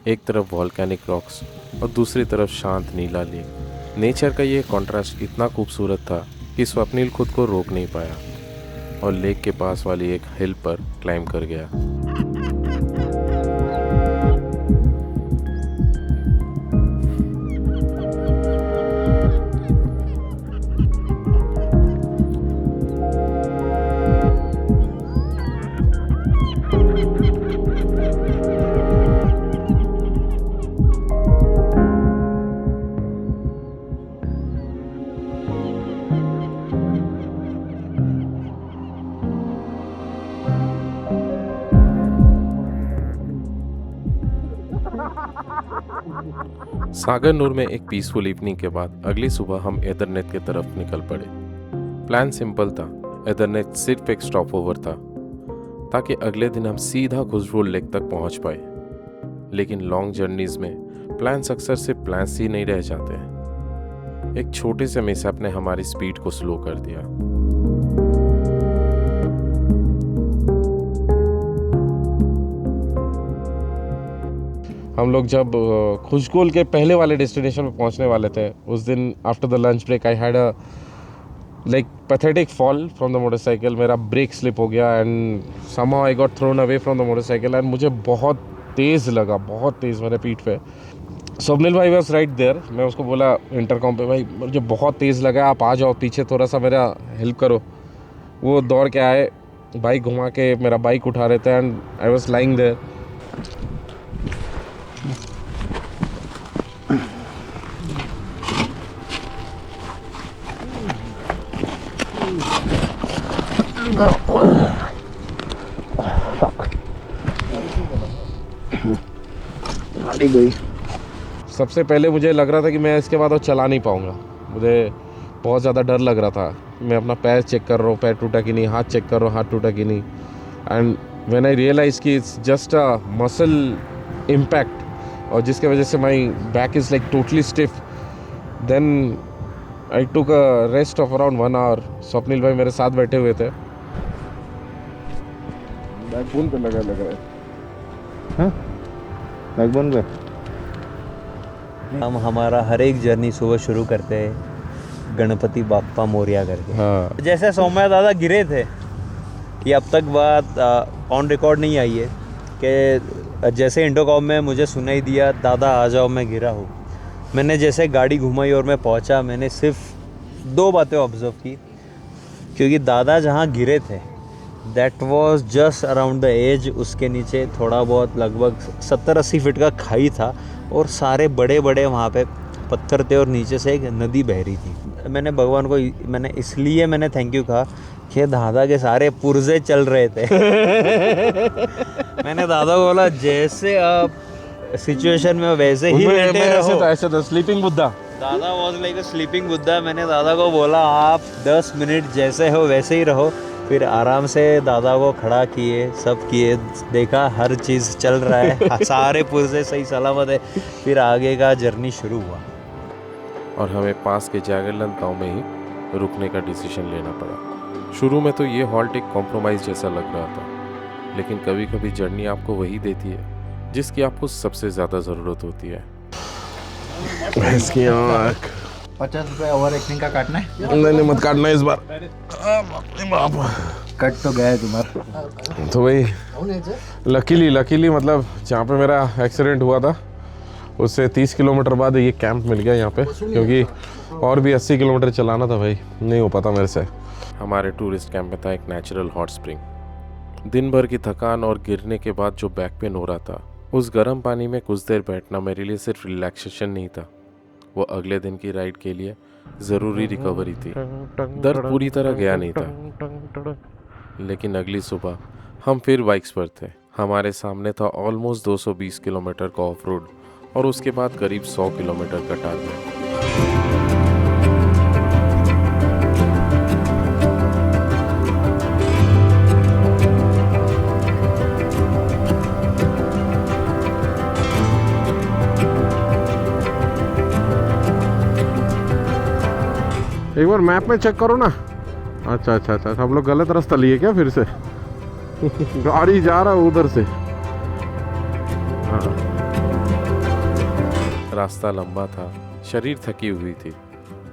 एक तरफ वॉल्केनिक रॉक्स और दूसरी तरफ शांत नीला लेक। नेचर का ये कॉन्ट्रास्ट इतना खूबसूरत था कि स्वप्निल खुद को रोक नहीं पाया और लेक के पास वाली एक हिल पर क्लाइंब कर गया। सागर नूर में एक पीसफुल इवनिंग के बाद अगली सुबह हम एदरनेट की तरफ निकल पड़े। प्लान सिंपल था, एदरनेट सिर्फ एक स्टॉप ओवर था ताकि अगले दिन हम सीधा खुशबू लेक तक पहुंच पाए। लेकिन लॉन्ग जर्नीज में प्लान्स अक्सर सिर्फ प्लान्स ही नहीं रह जाते हैं। एक छोटे से मिसहैप ने हमारी स्पीड को स्लो कर दिया। हम लोग जब खुशगोल के पहले वाले डेस्टिनेशन पे पहुंचने वाले थे, उस दिन after the lunch break I had a like pathetic fall from the motorcycle. मेरा ब्रेक स्लिप हो गया and somehow I got thrown away from the motorcycle and मुझे बहुत तेज़ लगा, बहुत तेज़ मेरे पीठ पे। स्वप्निल भाई वाज राइट देयर। मैं उसको बोला इंटरकॉम पे, भाई मुझे बहुत तेज़ लगा, आप आ जाओ पीछे, थोड़ा सा मेरा हेल्प करो। वो दौड़ के आए, बाइक घुमा के मेरा बाइक उठा रहे थे and I was lying there. सबसे पहले मुझे लग रहा था कि मैं इसके बाद और चला नहीं पाऊँगा। मुझे बहुत ज़्यादा डर लग रहा था। मैं अपना पैर चेक कर रहा हूँ, पैर टूटा कि नहीं, हाथ चेक कर रहा हूँ, हाथ टूटा कि नहीं। एंड when I realized कि it's just a muscle impact और जिसके वजह से my back is like totally stiff, then I took a rest of around 1 hour. Swapnil भाई मेरे साथ बैठे हुए थे. बैकबोन पे लग रहा है. हाँ? बैकबोन पे. हम हमारा हर एक जर्नी सुबह शुरू करते हैं गणपति बाप्पा मोरिया करके. हाँ. जैसे सौम्या दादा गिरे थे, ये अब तक बात ऑन रिकॉर्ड नहीं आई है कि जैसे इंडोकॉम में मुझे सुनाई दिया दादा आ जाओ मैं गिरा हूँ. मैंने जैसे गाड़ी घुमाई और मैं पहुँचा, मैंने सिर्फ 2 बातें ऑब्जर्व की. क्योंकि दादा जहाँ गिरे थे that was just around the edge, उसके नीचे थोड़ा बहुत लगभग 70-80 फीट का खाई था और सारे बड़े बड़े वहाँ पे पत्थर थे और नीचे से एक नदी बह रही थी. मैंने भगवान को इसलिए मैंने थैंक यू कहा कि दादा के सारे पुर्जे चल रहे थे. मैंने दादा को बोला जैसे आप सिचुएशन में वैसे ही लेटे रहो. ऐसे तो स्लीपिंग बुद्धा. दादा was like a sleeping Buddha. मैंने दादा को बोला आप 10 मिनट जैसे हो वैसे ही रहो. फिर आराम से दादा को खड़ा किए, सब किए, देखा हर चीज़ चल रहा है, सारे पुर्जे सही सलामत है. फिर आगे का जर्नी शुरू हुआ और हमें पास के जागरलन गांव में ही रुकने का डिसीजन लेना पड़ा. शुरू में तो ये हॉल्ट एक कॉम्प्रोमाइज़ जैसा लग रहा था, लेकिन कभी कभी जर्नी आपको वही देती है जिसकी आपको सबसे ज़्यादा ज़रूरत होती है. इसकी आँख 50 रुपये ओवर एक्टिंग का काटना है. नहीं मत काटना इस बार. कट तो गया है तुम्हारा. तो भाई लकीली मतलब जहाँ पे मेरा एक्सीडेंट हुआ था उससे 30 किलोमीटर बाद ये कैंप मिल गया यहाँ पे, क्योंकि और भी 80 किलोमीटर चलाना था भाई, नहीं हो पाता मेरे से. हमारे टूरिस्ट कैंप में था एक नेचुरल हॉट स्प्रिंग. दिन भर की थकान और गिरने के बाद जो बैक पेन हो रहा था, उस गर्म पानी में कुछ देर बैठना मेरे लिए सिर्फ रिलैक्सेशन नहीं था, वो अगले दिन की राइड के लिए ज़रूरी रिकवरी थी. दर्द पूरी तरह गया नहीं था, लेकिन अगली सुबह हम फिर बाइक्स पर थे. हमारे सामने था ऑलमोस्ट 220 किलोमीटर का ऑफ रोड और उसके बाद करीब 100 किलोमीटर का टारगेट. एक बार मैप में चेक करो ना. अच्छा हम लोग गलत रास्ता लिए क्या फिर से? गाड़ी जा रहा है उधर से. हाँ. रास्ता लंबा था, शरीर थकी हुई थी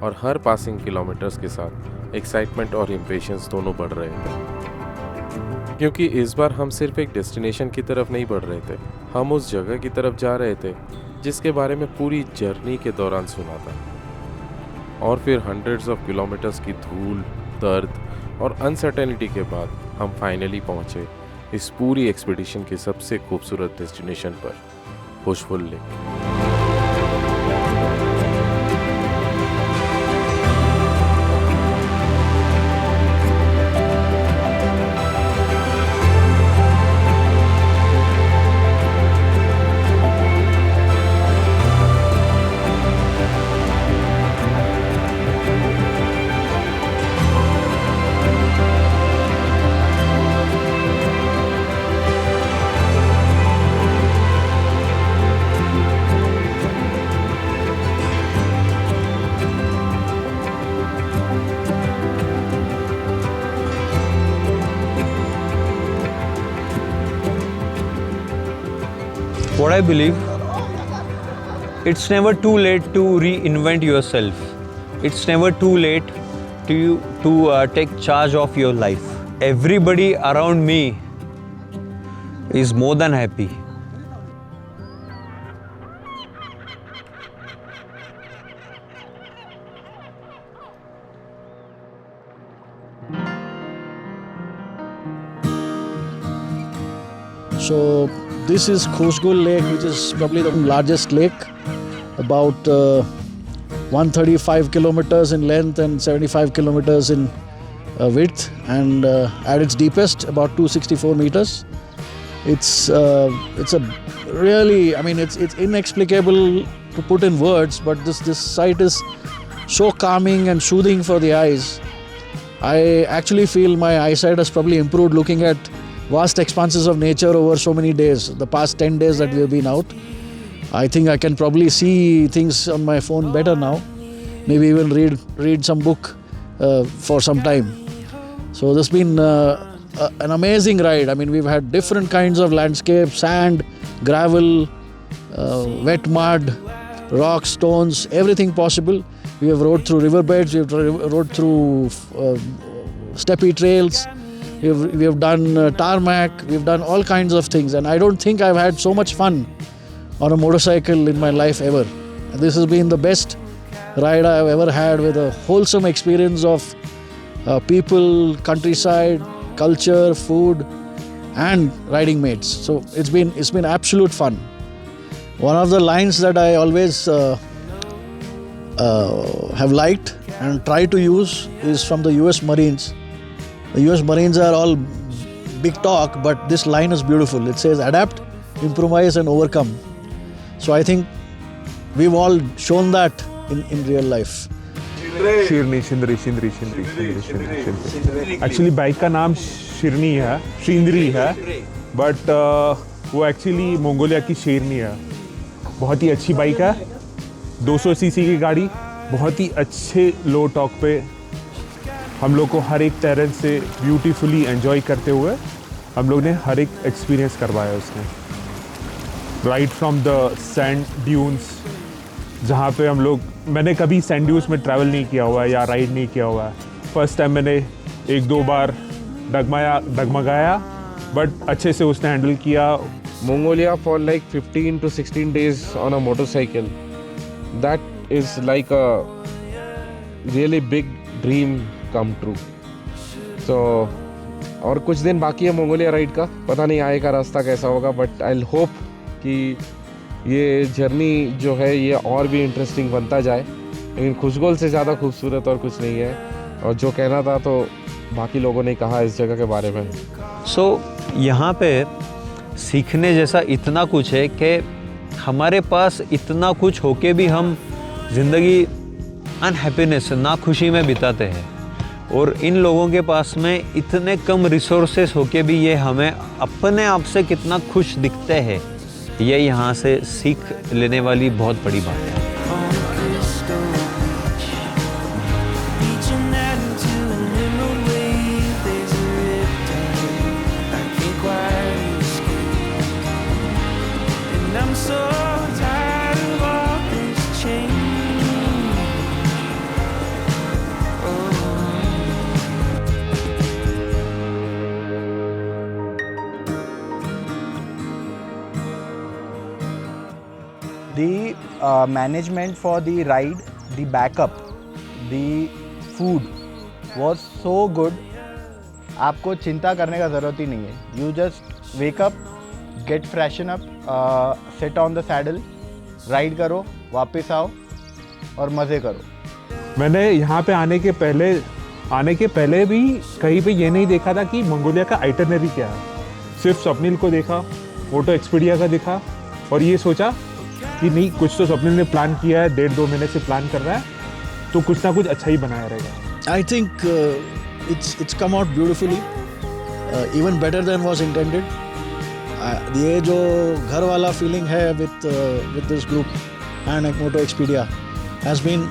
और हर पासिंग किलोमीटर्स के साथ एक्साइटमेंट और इम्पेशंस दोनों बढ़ रहे थे. क्योंकि इस बार हम सिर्फ एक डेस्टिनेशन की तरफ नहीं बढ़ रहे थे, हम उस जगह की तरफ जा रहे थे जिसके बारे में पूरी जर्नी के दौरान सुना था. और फिर हंड्रेड्स ऑफ किलोमीटर्स की धूल, दर्द और अनसर्टेनिटी के बाद हम फाइनली पहुंचे इस पूरी एक्सपीडिशन के सबसे खूबसूरत डेस्टिनेशन पर, बुशफुल lake. What I believe, it's never too late to reinvent yourself. It's never too late to take charge of your life. Everybody around me is more than happy. So this is Khosgul Lake, which is probably the largest lake, about 135 kilometers in length and 75 kilometers in width, and at its deepest about 264 meters. It's a really, I mean, it's inexplicable to put in words, but this site is so calming and soothing for the eyes. I actually feel my eyesight has probably improved looking at vast expanses of nature over so many days. The past 10 days that we have been out, I think I can probably see things on my phone better now. Maybe even read some book for some time. So this has been an amazing ride. I mean, we've had different kinds of landscapes: sand, gravel, wet mud, rocks, stones, everything possible. We have rode through riverbeds, we have rode through steppy trails, we have done tarmac, we've done all kinds of things, and I don't think I've had so much fun on a motorcycle in my life ever. This has been the best ride I've ever had, with a wholesome experience of people, countryside, culture, food, and riding mates. So it's been absolute fun. One of the lines that I always have liked and try to use is from the US Marines. The US Marines are all big talk, but this line is beautiful. It says, adapt, improvise, and overcome. So I think we've all shown that in real life. Shirni actually bike का नाम शिंदरी है but वो actually Mongolia की शेरनी है। बहुत ही अच्छी bike है, 200 सीसी की गाड़ी, बहुत ही अच्छे लो टॉक पे हम लोग को हर एक टेरेन से ब्यूटीफुली एंजॉय करते हुए हम लोग ने हर एक एक्सपीरियंस करवाया उसने। Right from the sand dunes, जहाँ पे मैंने कभी सैंड ड्यून्स में ट्रैवल नहीं किया हुआ है या राइड नहीं किया हुआ है। फर्स्ट टाइम मैंने 1-2 बार डगमगाया बट अच्छे से उसने हैंडल किया। Mongolia for like 15 to 16 days on a motorcycle, that is like a really big dream come true. So और कुछ दिन बाकी है मंगोलिया राइड का, पता नहीं आए का रास्ता कैसा होगा, बट आई होप कि ये जर्नी जो है ये और भी इंटरेस्टिंग बनता जाए। लेकिन खुशगोल से ज़्यादा खूबसूरत और कुछ नहीं है, और जो कहना था तो बाकी लोगों ने कहा इस जगह के बारे में। यहाँ पे सीखने जैसा इतना कुछ है कि हमारे पास इतना कुछ होके भी हम ज़िंदगी अनहैप्पीनेस, नाखुशी में बिताते हैं, और इन लोगों के पास में इतने कम रिसोर्सेस होके भी ये हमें अपने आप से कितना खुश दिखते हैं। ये यहाँ से सीख लेने वाली बहुत बड़ी बात है। The management for the ride, the backup, the food was so good. आपको चिंता करने का ज़रूरत ही नहीं है. You just wake up, get freshen up, sit on the saddle, ride करो, वापस आओ और मज़े करो। मैंने यहाँ पे आने के पहले भी कहीं पे ये नहीं देखा था कि मंगोलिया का आइटनरी क्या है। सिर्फ स्वप्निल को देखा, मोटो एक्सपीडिया का देखा, और ये सोचा कि नहीं, कुछ तो स्वप्निल ने प्लान किया है, 1.5-2 महीने से प्लान कर रहा है, तो कुछ ना कुछ अच्छा ही बनाया रहेगा। I think it's come out beautifully, even better than was intended. ये जो घर वाला feeling है with this group and Moto Expedia has been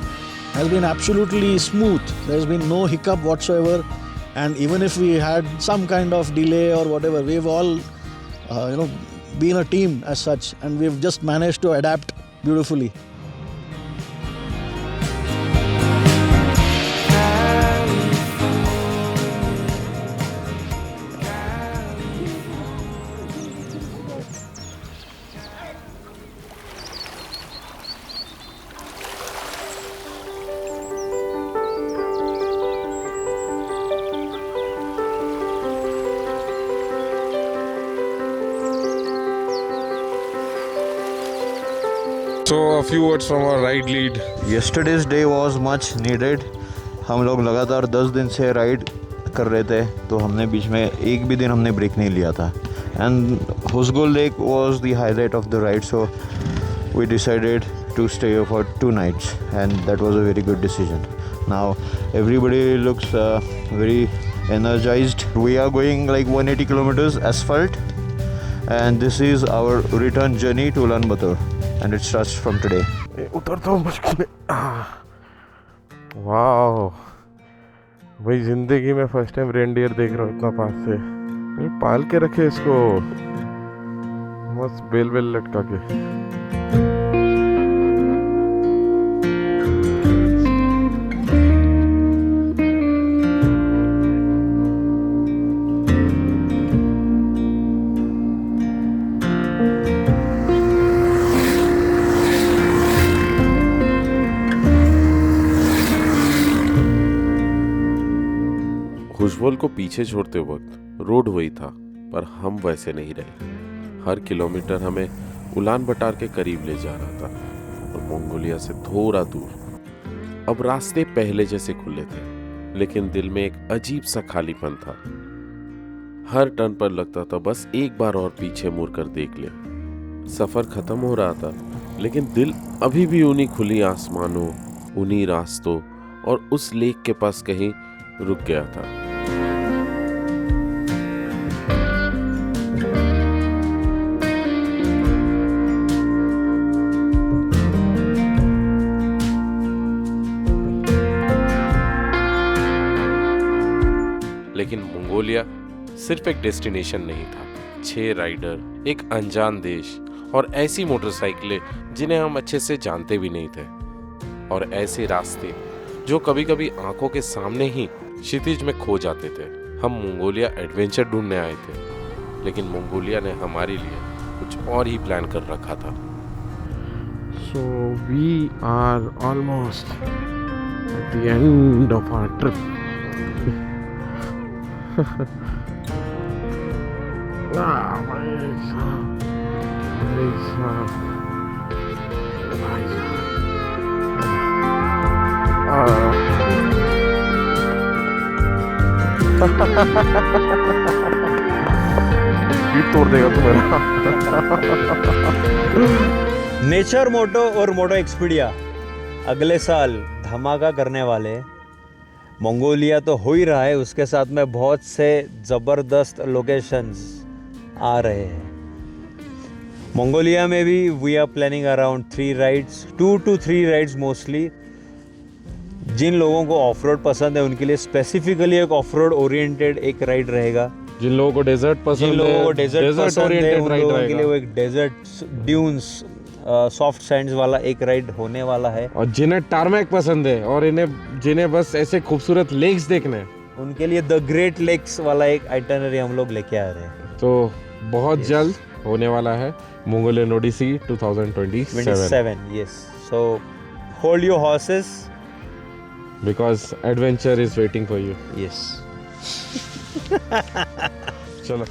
absolutely smooth. There's been no hiccup whatsoever, and even if we had some kind of delay or whatever, we've all been a team as such, and we've just managed to adapt beautifully. So a few words from our ride lead. Yesterday's day was much needed. हम लोग लगातार 10 दिन से ride कर रहे थे, तो हमने बीच में एक भी दिन हमने ब्रेक नहीं लिया था। And Husgol Lake was the highlight of the ride, so we decided to stay for 2 nights, and that was a very good decision. Now everybody looks very energized. We are going like 180 kilometers asphalt, and this is our return journey to Ulaanbaatar, and it starts from today. उतरता हूँ मुश्किल है। वाह भाई, जिंदगी में first time reindeer देख रहा हूँ इतना पास से। ये पाल के रखे इसको, मस्त बेल बेल लटका के। खुशबोल को पीछे छोड़ते वक्त रोड वही था, पर हम वैसे नहीं रहे। हर किलोमीटर हमें उलानबाटर के करीब ले जा रहा था और मंगोलिया से थोड़ा दूर। अब रास्ते पहले जैसे खुले थे, लेकिन दिल में एक अजीब सा खालीपन था। हर टर्न पर लगता था बस एक बार और पीछे मुड़ कर देख ले। सफर खत्म हो रहा था, लेकिन दिल अभी भी उन्हीं खुली आसमानों, उन्हीं रास्तों और उस लेक के पास कहीं रुक गया था। लेकिन मंगोलिया सिर्फ एक डेस्टिनेशन नहीं था। 6 राइडर, एक अनजान देश और ऐसी मोटरसाइकिलें जिन्हें हम अच्छे से जानते भी नहीं थे, और ऐसे रास्ते जो कभी कभी आंखों के सामने ही क्षितिज में खो जाते थे। हम मंगोलिया एडवेंचर ढूंढने आए थे, लेकिन मंगोलिया ने हमारे लिए कुछ और ही प्लान कर रखा था। So we are almost at the end of our trip. तोड़ देगा तुम्हारा। नेचर मोटो और मोटो एक्सपीडिया अगले साल धमाका करने वाले। मंगोलिया तो हो ही रहा है, उसके साथ में बहुत से ज़बरदस्त लोकेशंस आ रहे हैं। मंगोलिया में भी we are planning around 3 rides, 2 to 3 rides mostly. जिन लोगों को ऑफ रोड पसंद है उनके लिए स्पेसिफिकली एक ऑफ रोड ओरिएंटेड एक राइड रहेगा। जिन लोगों को डेजर्ट पसंद है, जिन लोगों को डेजर्ट पसंद है उन लोगों के लिए वो एक डेजर्ट ड्यून्स सॉफ्ट सैंड्स वाला एक राइड होने वाला है। और जिन्हें टारमैक पसंद है और जिन्हें बस ऐसे खूबसूरत लेक्स देखने हैं, उनके लिए द ग्रेट लेक्स वाला एक आइटनरी हम लोग लेके आ रहे हैं। तो बहुत जल्द होने वाला है Mongolian Odissi 2027। Yes, so hold your horses because adventure is waiting for you. Yes. चलो।